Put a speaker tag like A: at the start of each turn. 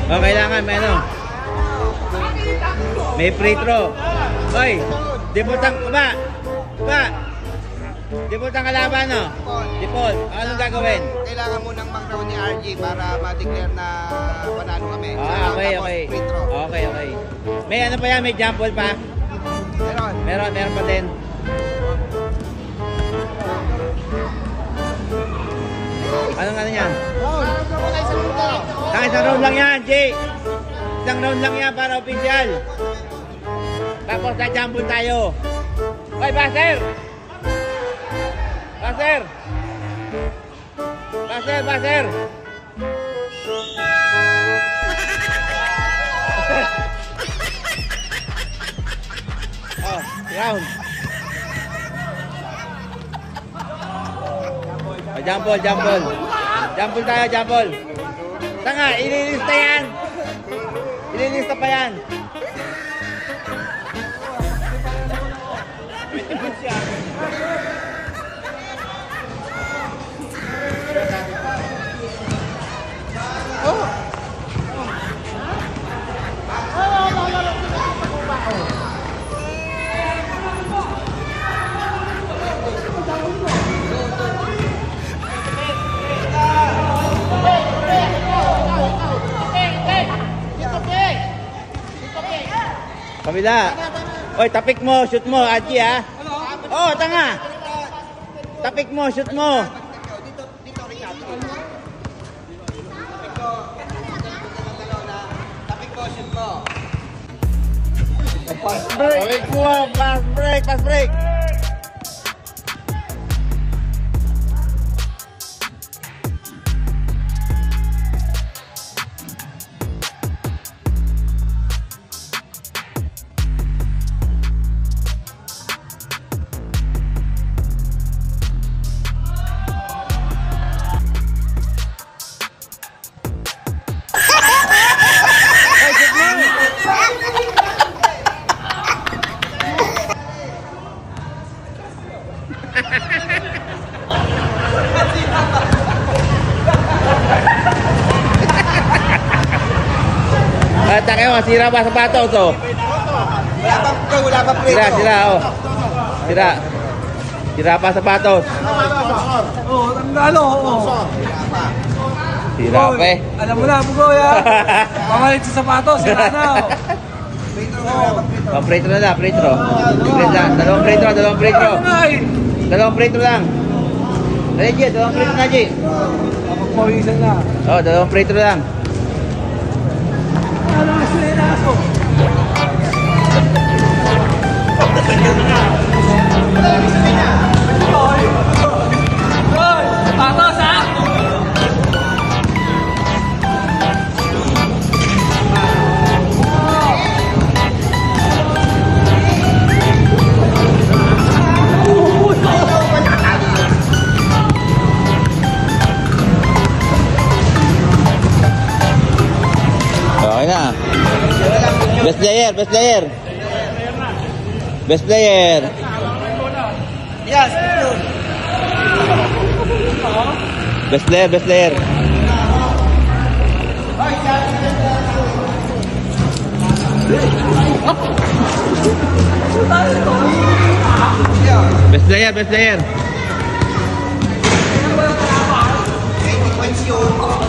A: Oh, kailangan may ano. May free throw. Oy, diputang ba? Diputang kalaban, no? Dipol. Anong gagawin?
B: Kailangan mo nang mag-round ni RG para ma-declare na panalo kami.
A: Okay. Okay. May ano pa yan? May jump ball pa? Meron pa din. Anong ano yan? Isang round lang yan, Jay. Isang round lang yan para official. Tapos na jump ball tayo. Oy, Baser! Oh, round. Oh, jump ball. Jump ball tayo, jump ball. Tanga, ililista yan. Ililista pa yan. Kabila. Oy, tapik mo, shoot mo, Adji ha. Oh, tanga. Tapik mo, shoot mo.
B: Tapik mo, shoot mo.
A: Pass break. Tayo, masira pa sapatos, oh.
B: Wala pa pre.
A: Sira, oh. Sira pa sapatos.
C: Oh, tandalo, oh.
A: Sira pa eh.
C: Alam mo na, Bugoy, ha? Pamalit sa sapatos, sira na, oh.
A: Oh, free throw na, free throw. Dalawang free throw lang. Dali, G, dalawang free throw na, G.
C: Kapagpawisan na.
A: Oh, dalawang free throw lang.
C: Ano nga sila yung aso? Hoy! Patos, ha?
A: Okay na. Best player.
B: Yes,
A: Best player. Best player.
B: 20 points yun.